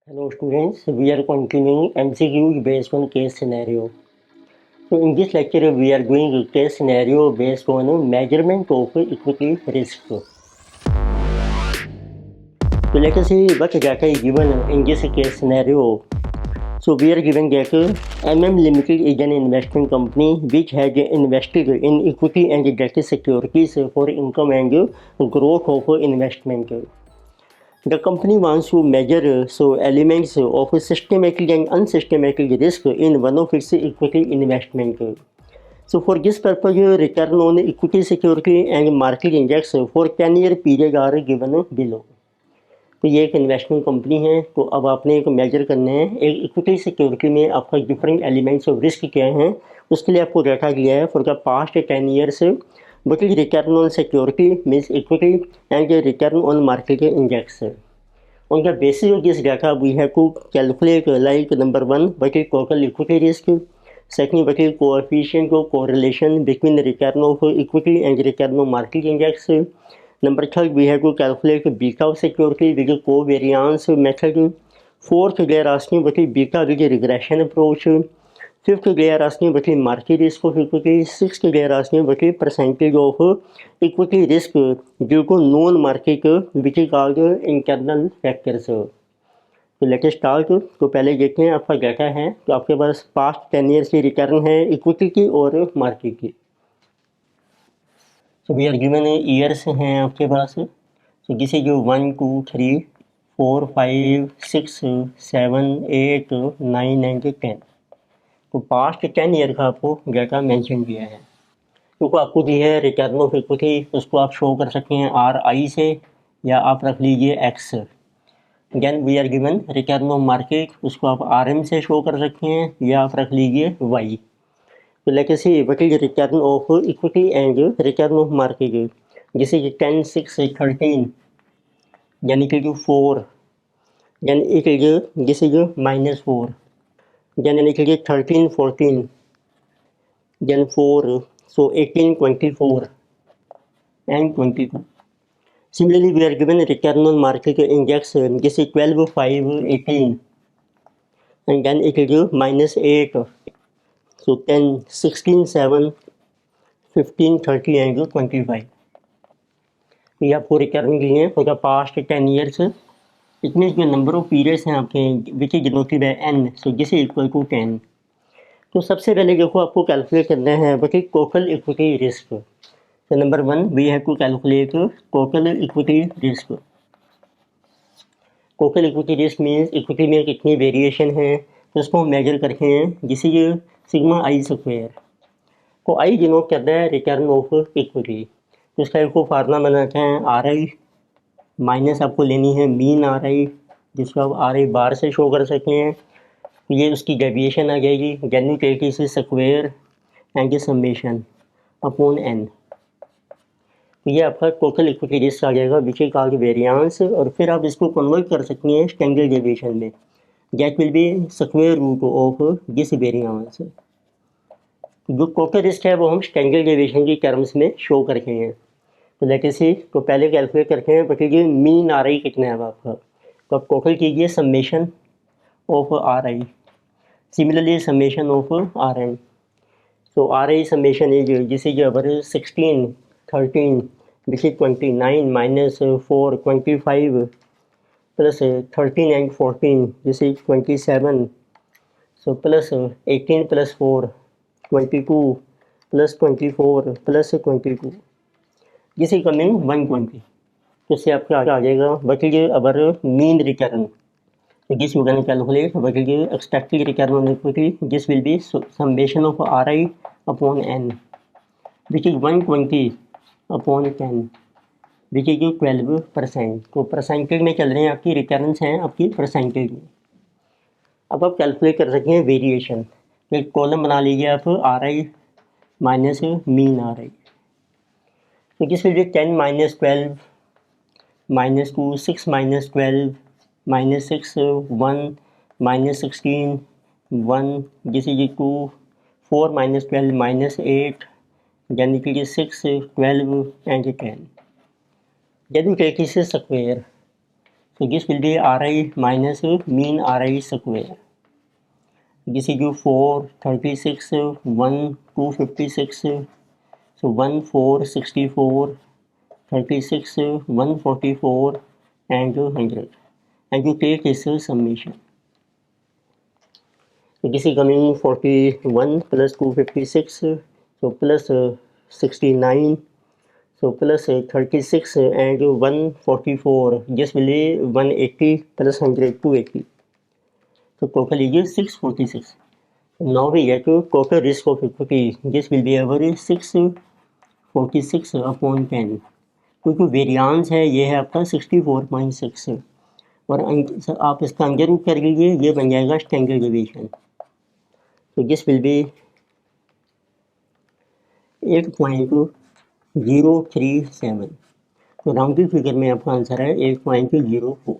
Hello students, we are continuing MCQ based on case scenario. So in this lecture we are doing a case scenario based on measurement of equity risk. So let us see what data is given in this case scenario. So we are given that Limited is an investment company which has invested in equity and debt securities for income and growth of investment. The company wants to measure elements of systematic and unsystematic risk in one of its equity investment. So for this purpose, return on equity security and market index for 10-year period are given below. तो ये एक investment company है। तो अब आपने एक major करने हैं एक इक्विटी सिक्योरिटी में आपका डिफरेंट एलिमेंट्स ऑफ रिस्क क्या हैं, उसके लिए आपको डाटा दिया है for the past 10 years what is return on security means equity and return on market index. On the basis of this data, we have to calculate like number one, what is total equity risk. Second, what is coefficient of correlation between the return of equity and return on market index. Number third, we have to calculate beta of security with the covariance method. Fourth, they are asking what is beta with the regression approach. Fifth, they are asking what is market risk of equity. Sixth, they are asking what is percentage of equity risk due to known market which is called internal factors. तो latest start. तो पहले देखते हैं आपका data है। तो आपके पास past 10 years की रिटर्न है इक्विटी की और मार्केट की। तो वी आर गिवन ईयर्स हैं आपके पास। तो दिस इज 1 2 3 4 5 6 7 8 9 एंड 10। तो पास्ट 10 ईयर का आपको डाटा मेंशन किया है। तो आपको दी है रिटर्न ऑफ इक्विटी, उसको आप शो कर सकते हैं RI से या आप रख लीजिए X। Then we are given return of market, उसको आप RM से शो कर सकते हैं या आप रख लीजिए Y। तो let us see what is return of equity and return of market. This is 10 6 13 यानी कि 4, then it is this is -4, then यानी कि 13 14, then 4, so 18 24 and 22. Similarly, we are given return on market index, this is 12 5 18, and then it is -8, so 10 16 7 15 30 and 25. ये आपको return दिए हैं for the past 10 years. इतने जो नंबर ऑफ पीरियड्स हैं आपके which is denoted by n, so this is equal to 10। तो सबसे पहले देखो आपको कैलकुलेट करना है what is total equity risk. तो number 1 we have to calculate total equity risk. Total equity risk means equity में कितनी वेरिएशन है, तो उसको हम मेजर करते हैं जिसे ये सिग्मा आई स्क्वायर। तो आई डिनोट करता है रिटर्न ऑफ इक्विटी। तो इसका एक फार्मूला बनाते हैं RI माइनस आपको लेनी है मीन RI, जिसको आप RI बार से शो कर सकते हैं। ये उसकी डेविएशन आ जाएगी, देन यू टेक इस square and summation upon n। तो ये आपका टोटल इक्विटी रिस्क आ जाएगा विच इज कॉल्ड वेरिएंस, और फिर आप इसको कन्वर्ट कर सकते हैं स्टैंडर्ड डेविएशन में। That will be square root of this variance. जो टोटल रिस्क है वो हम स्टैंडर्ड डेविएशन की टर्म्स में शो करते हैं। तो लेट अस सी, तो पहले कैलकुलेट करते हैं बताइए मीन RI कितना है आपका। तो आप टोटल कीजिए summation of RI, similarly summation of Rn. So RI summation is this is our 16 13, this is 29 minus 4 25 plus 13 and 14, this is 27, so plus 18 plus 4 22 plus 24 plus 22, this is coming 120। तो इससे आपका आ जाएगा what is our mean return. This you can calculate what is the expected return on equity. This will be summation of RI upon n, which is 120 upon 10, which is 12%। तो percentage में चल रहे हैं, आपकी रिटर्न्स हैं आपकी percentage में। अब आप कैलकुलेट कर सकते हैं वेरिएशन। एक कॉलम बना लीजिए आप RI माइनस मीन RI। तो this will B 10 minus 12 minus 2 6 minus 12 minus 6 1 minus 16 1, this is 2 4 minus 12 minus 8, then it is 6 12 and 10। Then we take this square, So this will be Ri minus mean Ri square. This is 4, 36, 1, 256, so 1, 4, 64, 36, 144 and 100. And you take its summation. So this is coming 41 plus 256, so plus 69, so plus 36 and 144, just will be 180 plus 100, 280. So total is 646. Now we get to total risk of equity. This will be our 646 upon 10. क्योंकि variance है ये है आपका 64.6 और आप इसका under root कर लीजिए, ये बन जाएगा स्टैंडर्ड डेविएशन. तो दिस विल बी 8.037. तो राउंडेड फिगर में आपका आंसर है 8.04.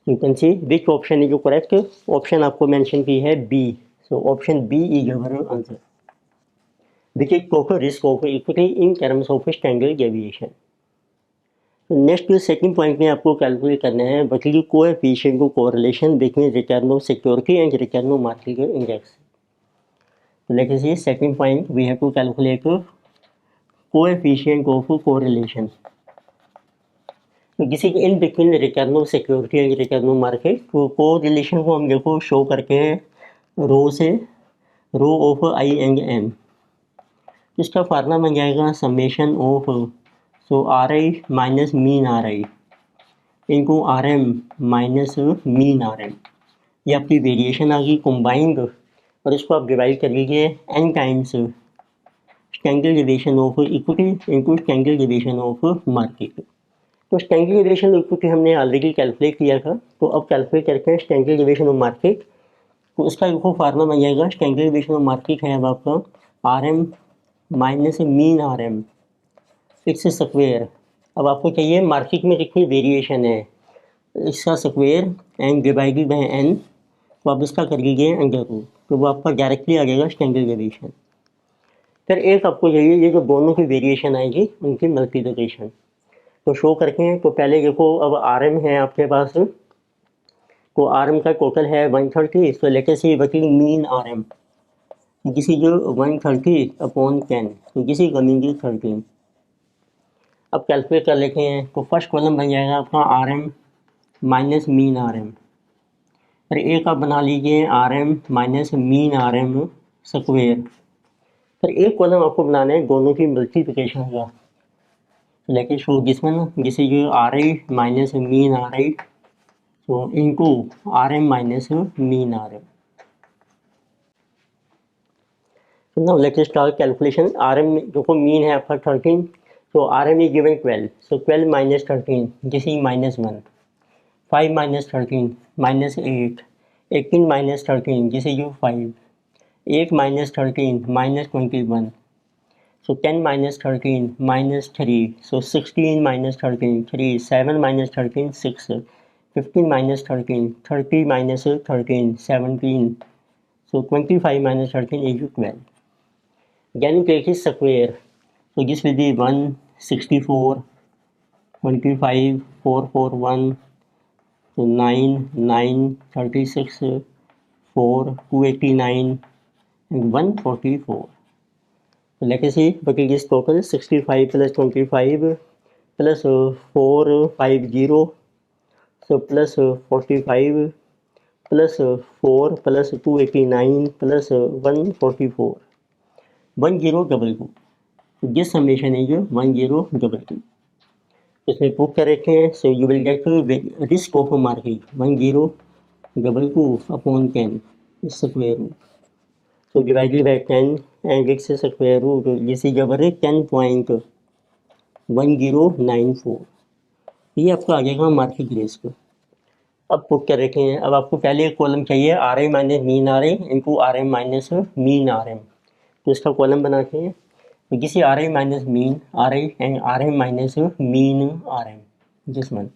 You can see which option is correct. Option आपको मेंशन की है B. So option B is our answer, which is total risk of equity in terms of standard deviation. Next second point में आपको calculate करना है beta coefficient को correlation between return of security and return of market index. Late us see second point we have to calculate coefficient of correlation. किसी के in between return of security and return of market. तो correlation को हम देखो show करते हैं rho से, rho of I and M. इसका फार्मूला बन जाएगा summation of so R I minus mean R I into R M minus mean R M. ये आपकी वेरिएशन आ गई कंबाइंड और इसको आप डिवाइड कर लीजिए N times standard deviation of equity into standard deviation of market. तो स्टैंडर्ड डेविएशन ऑफ इक्विटी हमने ऑलरेडी कैलकुलेट किया था. तो अब कैलकुलेट करते हैं स्टैंडर्ड डेविएशन ऑफ मार्केट. तो इसका देखो फार्मूला बन जाएगा स्टैंडर्ड डेविएशन ऑफ मार्केट है अब आपका R M minus mean R M it's square. अब आपको चाहिए मार्केट में कितनी वेरिएशन है, इसका square and divided by N. तो आप इसका कर लीजिए अंडर रूट, तो वो आपका डायरेक्टली आ जाएगा स्टैंडर्ड डेविएशन. फिर एक आपको चाहिए ये जो दोनों की वेरिएशन आएगी उनकी मल्टीप्लिकेशन. तो शो करके हैं. तो पहले देखो अब आर एम है आपके पास, तो आर एम का टोटल है 130. तो लेट अस सी बची mean R M, this is 130 upon 10. तो दिस इज कमिंग 13. अब कैलकुलेट कर लेते हैं. तो फर्स्ट कॉलम बन जाएगा आपका R M minus mean R M. फिर एक आप बना लीजिए R M minus mean R M square. फिर एक कॉलम आपको बनाना है दोनों की मल्टीप्लिकेशन का. लेकिन show this one, this is R I minus mean R I तो into R M minus mean R M. Now let us start calculation. R M देखो मीन है आपका 13. So RM is given 12. So 12 minus 13, this is minus 1. 5 minus 13, minus 8. 18 minus 13, this is 5. 8 minus 13, minus 21. So 10 minus 13, minus 3. So 16 minus 13, 3. 7 minus 13, 6. 15 minus 13, 30 minus 13, 17. So 25 minus 13 is 12. Then you take his square. So this will be 164, 25, 441, so 9, 9, 36, 4, 289 and 144. So let us see what is this total. 65 plus 25 plus 450, so plus 45 plus 4 plus 289 plus 144, 1022. This summation is 1022. इसमें proof कर रखे हैं. So you will get risk of market 1022 upon 10 square root. So divided by 10 and it's square root. This is our 10.1094. ये आपका आ जाएगा market risk. अब proof कर रखे हैं. अब आपको पहले एक कॉलम चाहिए R I minus mean R I into R M minus mean R M. तो इसका कॉलम बनाते हैं. तो किसी R I minus mean R I and R M minus mean R M this one.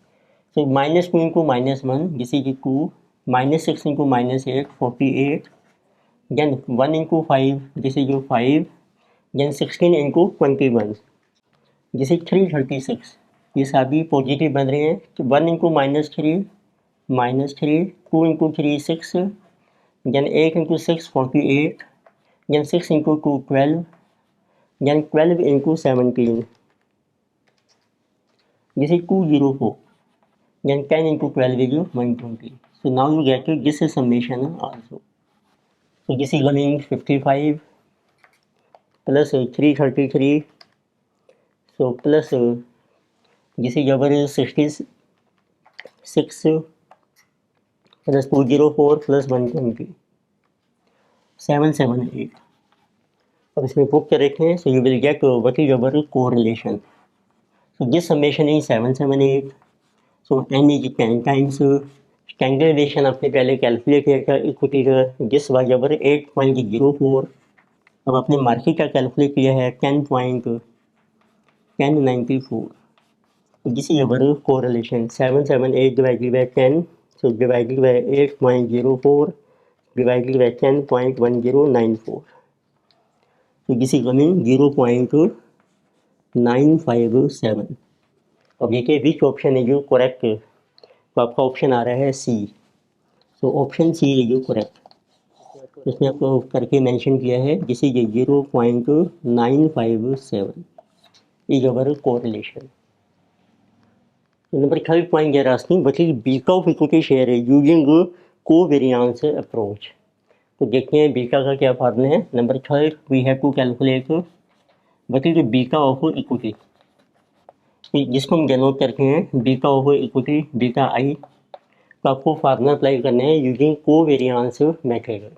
So minus 2 into minus 1 this is 2. Minus 6 into minus 8 48. Then 1 into 5 this is 5. Then 16 into 21 this is 336. ये सभी positive बन रहे हैं। तो 1 into -3 -3, 2 into 3 6, then 8 into 6 48, then 6 into 2 12, then 12 into 17, this is 204, then 10 into 12 is 120. So now you get this is summation also. So this is coming 55 plus 333. So plus this is our 66 plus 204 plus 120, 778. अब इसमें put correct है. So you will get what is our correlation. So this summation is 778. So n is 10 times standard deviation आपने पहले calculate किया था equity का, this was over 8.04. अब आपने मार्केट का कैलकुलेट किया है 10.1094. This is over correlation 778 divided by 10, so divided bye 8.04 divided by 10.1094. So this is coming 0.957. अब देखिए विच ऑप्शन है जो करेक्ट. तो आपका ऑप्शन आ रहा है सी. सो ऑप्शन सी है जो करेक्ट. इसमें आपको करके मेंशन किया है this is 0.957 is our correlation. Number 3 point they're asking what is beta of equity share using covariance approach. तो देखते हैं बीटा का क्या फॉर्मूला है. Number 3 we have to calculate what is beta of equity, जिसको हम डिनोट करते हैं beta of equity beta I. तो आपको फार्मूला अप्लाई करना है यूजिंग कोवेरिएंस मेथड.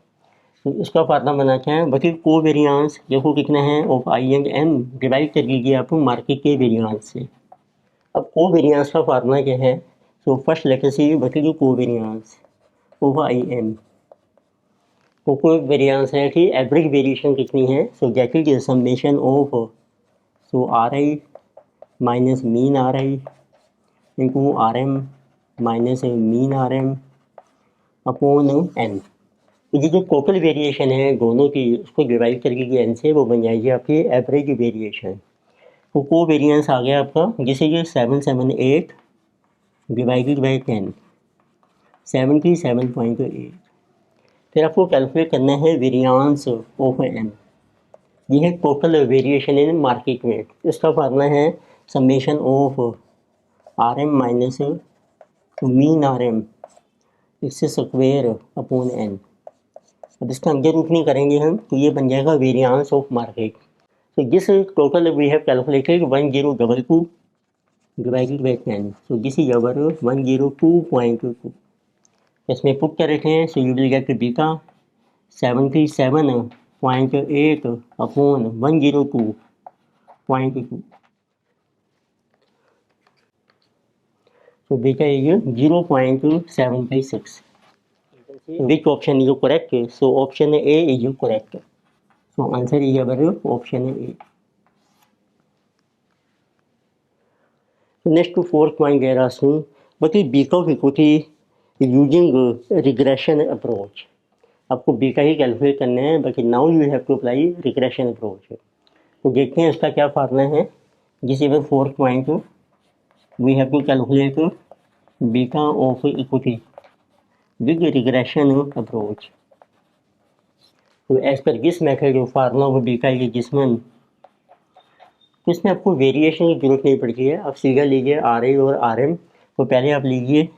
तो इसका फार्मूला बनाते हैं व्हाट इज कोवेरिएंस. देखो कितना है of I and M, divide कर लीजिए आप मार्केट के वेरिएंस से. अब कोवेरिएंस का फार्मूला क्या है. So first let us see what is covariance of I M. तो कोवेरिएंस है कि एवरेज वेरिएशन कितनी है. So that is summation of so R I minus mean R I into R M minus mean R M upon N. ये जो total variation है दोनों की उसको डिवाइड कर लीजिए एन से, वो बन जाएगी आपकी एवरेज वेरिएशन. तो कोवेरिएंस आ गया आपका जैसे ये 778 डिवाइडेड बाई 10 77.8. फिर आपको कैलकुलेट करना है वेरिएंस ऑफ एम. ये है टोटल वेरिएशन इन मार्केट में. इसका फार्मूला है summation of R M minus mean R M इससे स्क्वायर अपॉन एन. अब इसका अंदर रूप नहीं करेंगे हम तो ये बन जाएगा वेरिएंस ऑफ मार्केट. तो this total we have calculated 1022 divided by 10. So this is our 102.2. इसमें पुट कर रखे हैं. So you will get beta 77.8 upon 102.2. So beta is 0.756. Which option is correct? So option A is correct. So answer is our option A. So next to fourth point they are asking what is beta of equity using regression approach. आपको beta ही calculate करना है, बाकी now you have to apply regression approach. तो देखते हैं इसका क्या फार्मूला है. जिस even fourth point we have to calculate beta of equity with regression approach. तो एज पर दिस मेथड जो फार्मूला ऑफ बीटा है जिसमें तो इसमें आपको वेरिएशन की जरूरत नहीं पड़ती है. आप सीधा लीजिए आर आई और आर एम. तो पहले आप लीजिए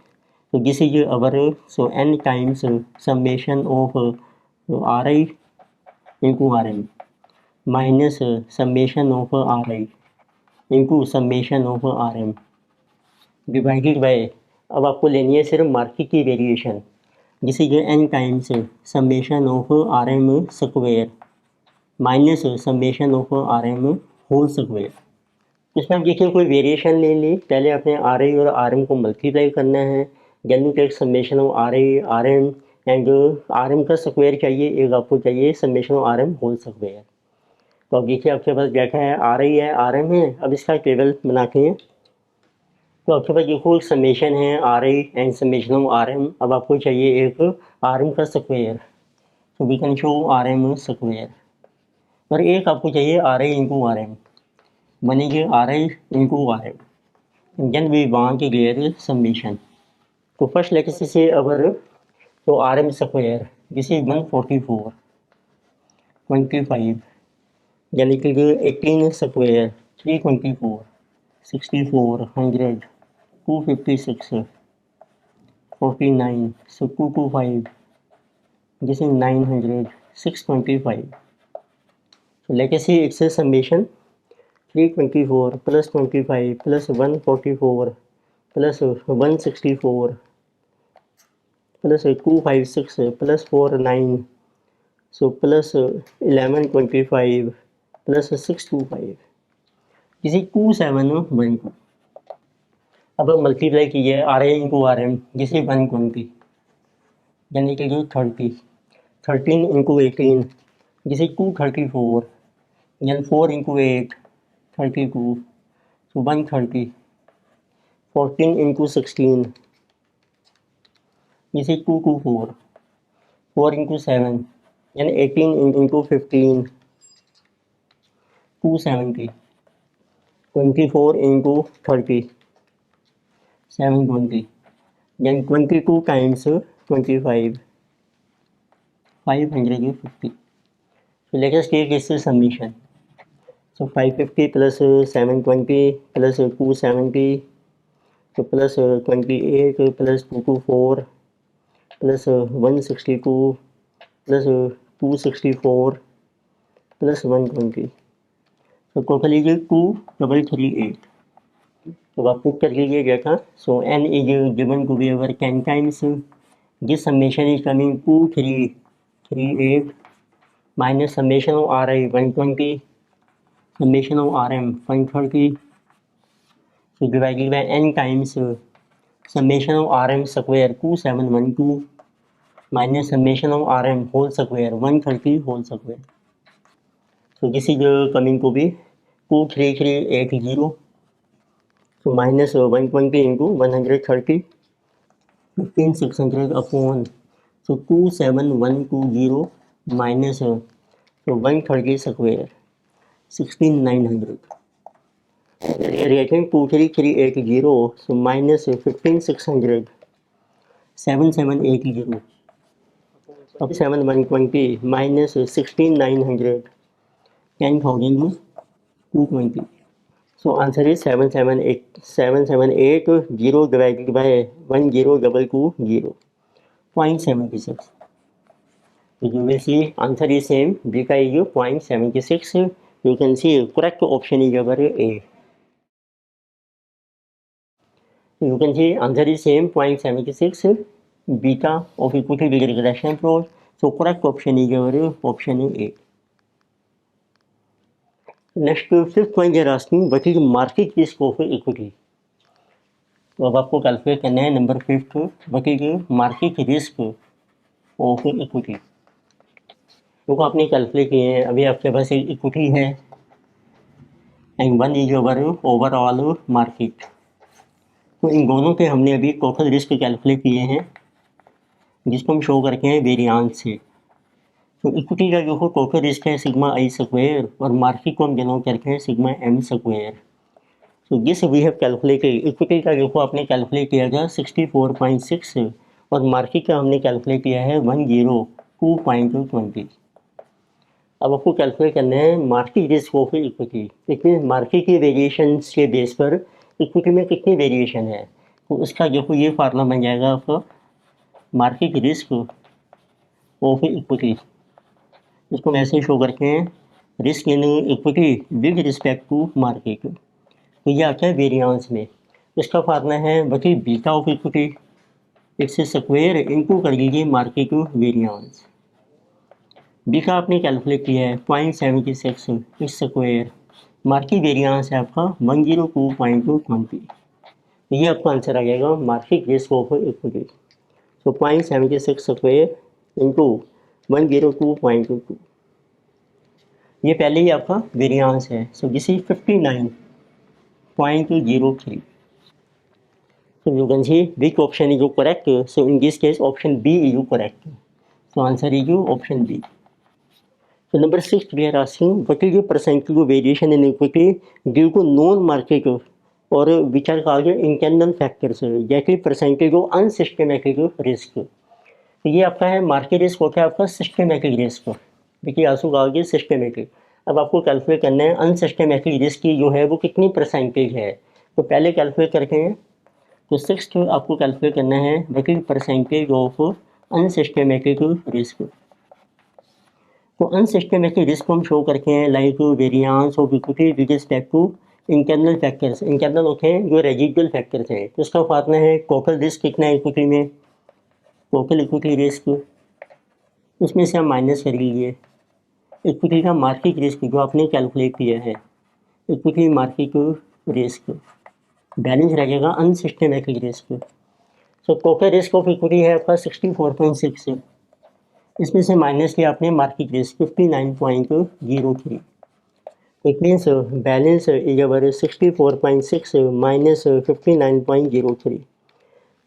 तो this is our so N times summation of R I into R M minus summation of R I into summation of R M divided by. अब आपको लेनी है सिर्फ मार्केट की वेरिएशन जिसे ये N times summation of R M square minus summation of R M whole square. इसमें आप देखिए कोई वेरिएशन ले ली. पहले आपने आर आई और आर एम को मल्टीप्लाई करना है. Then you take summation of R I R M and R M का स्क्वायर चाहिए, एक आपको चाहिए summation of R M whole square. तो अब देखिए आपके पास बैठा है आर आई है आर एम है. अब इसका टेबल बनाते हैं. तो आपके पास देखो समेशन है R I and summation of R M. अब आपको चाहिए एक आर एम का स्क्वायर. तो we can show R M square. और एक आपको चाहिए R I into R M बनेगी R I into R M. and then we want to get summation. So first let us say our RM square, this is 144, 25, then it will be 18 square, 324, 64, 100, 256, 49, so 225, this is 900, 625. So let us see it's a summation 324 plus 25 plus 144 plus 164 plus 256 plus 49, so plus 1125 plus 625, this is 2712. अब multiply कीजिए R A into R M, this is 120, यानी कि 30, 13 into 18, this is 234, then 4 into 8, 32, so 130, 14 into 16, this is 224, 4 into 7, then 18 into 15, 270, 24 into 30, 720, then 22 times 25, 550. So let us take this summation. So 550 plus 720 plus 270, so plus 28 plus 224 plus 162 plus 264 plus 120, so total is 2338. तो आप put कर लीजिएगा था. So n is given to be our 10 times this summation is coming 2338 minus summation of Ri 120, summation of Rm 130, so divided by n times summation of Rm square 2712 minus summation of Rm whole square 130 whole square. So this is coming to be 23380. So minus 120 into 130, 15600 upon, so 27120 minus so 130 square 16900. Reaction 23380, so minus 15600 7780 up 7120 minus 16900 10220. So answer is 7780 divided by 10220, 0.76. So you will see answer is same, beta is 0.76. You can see correct option is our A. You can see answer is same 0.76, beta of equity bigger regression approach. So correct option is our option A. Next fifth point they are asking what is market risk of equity. तो अब आपको calculate करना है number fifth, what is market risk of equity. तो आपने calculate किए हैं. अभी आपके पास एक इक्विटी है and one is overall market. तो इन दोनों पे हमने अभी टोटल रिस्क कैलकुलेट किए हैं जिसको हम शो करके हैं वेरिएंस से. तो इक्विटी का जो टोटल रिस्क है सिग्मा आई स्क्वायर और मार्केट को हम डिनोट करके हैं सिग्मा एम स्क्वायर. तो this we have calculated. Equity का जो आपने कैलकुलेट किया था 64.6 और मार्केट का हमने कैलकुलेट किया है 102.20. अब आपको कैलकुलेट करना है मार्केट रिस्क ऑफ इक्विटी. लेकिन मार्केट के वेरिएशन के बेस पर इक्विटी में कितनी वेरिएशन है, तो उसका जो ये फार्मूला बन जाएगा आपका मार्केट रिस्क ऑफ इक्विटी. इसको हम ऐसे शो करते हैं risk in equity with respect to market. तो ये आता है वेरिएंस में. इसका फार्मूला है बटी beta of equity x square into कर लीजिए मार्केट वेरिएंस. बीटा आपने कैलकुलेट किया है 0.76 एक्स स्क्वायर, मार्केट वेरिएंस है आपका 102.20. ये आपका आंसर आ जाएगा मार्केट रिस्क ऑफ इक्विटी. तो 0.76 स्क्वायर इंटू 102.22, ये पहले ही आपका वेरिएंस है. सो this is 59.03. So you can see which option is correct. So in this case option B is correct. So answer is option B. So number 6 we are asking what is the percentage of variation in equity due to non-market और which are called internal factors, जैसे percentage of unsystematic risk. तो ये आपका है market risk, होता है आपका systematic risk, देखिए आंसू कहोगे सिस्टमेटिक। अब आपको कैलकुलेट करना है अनसिस्टमेटिक रिस्क की जो है वो कितनी परसेंटेज है, तो पहले कैलकुलेट करते हैं। तो सिक्स्थ आपको कैलकुलेट करना है देखिए परसेंटेज ऑफ अनसिस्टमेटिक रिस्क। तो अनसिस्टमेटिक रिस्क हम शो करते हैं like variance of equity with respect to internal factors. Internal होते हैं जो रेजिडुअल फैक्टर्स हैं, तो इसका फार्मूला है टोटल रिस्क कितना है इक्विटी में, टोटल इक्विटी रिस्क, उसमें से हम माइनस कर लीजिए इक्विटी का मार्केट रिस्क जो आपने कैलकुलेट किया है, इक्विटी मार्केट रिस्क, बैलेंस रहेगा unsystematic risk. So total risk of equity है आपका 64.6, इसमें से माइनस किया आपने market risk 59.03। It means balance is our 64.6 minus 59.03,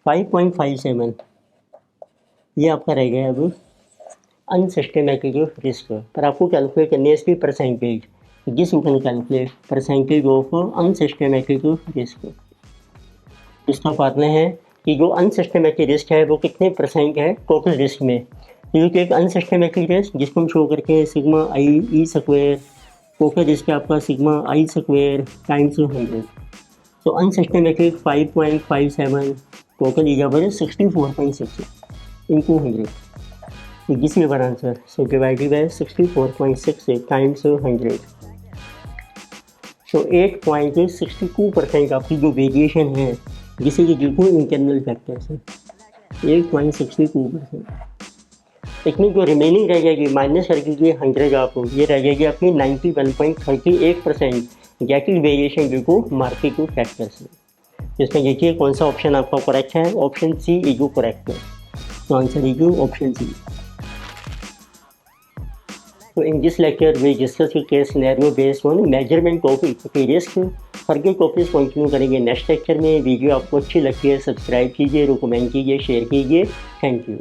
5.57 ये आपका रह गया अब अनसिस्टमेटिक रिस्क। पर आपको कैलकुलेट करनी है इसकी परसेंटेज, जिस you can calculate percentage of unsystematic risk. इसका फार्मूला है कि जो अनसिस्टमेटिक रिस्क है वो कितने परसेंट है टोटल रिस्क में। क्योंकि एक अनसिस्टमेटिक रिस्क जिसको हम शो करके हैं सिग्मा आई ई स्क्वायर, टोटल रिस्क है आपका सिग्मा आई स्क्वायर टाइम्स 100। तो unsystematic 5.57, total is our 64.6 into 100, तो this is our answer. So divided bye 64.6 times 100। सो 8.62% आपकी जो वेरिएशन है जिसे ये बिल्कुल इंटरनल फैक्टर्स है 8.62%। इसमें जो रिमेनिंग रह जाएगी माइनस कर दीजिए 100 आप, ये रह जाएगी अपनी 91.38% जैकी variation due to market to factors. इसमें देखिए कौन सा ऑप्शन आपका करेक्ट है, ऑप्शन सी इज करेक्ट है, तो answer is option C. So in this lecture we discuss a case scenario based on measurement of equity risk। Further topics continue करेंगे next lecture में। वीडियो आपको अच्छी लगती है सब्सक्राइब कीजिए, रिकमेंड कीजिए, शेयर कीजिए। Thank you.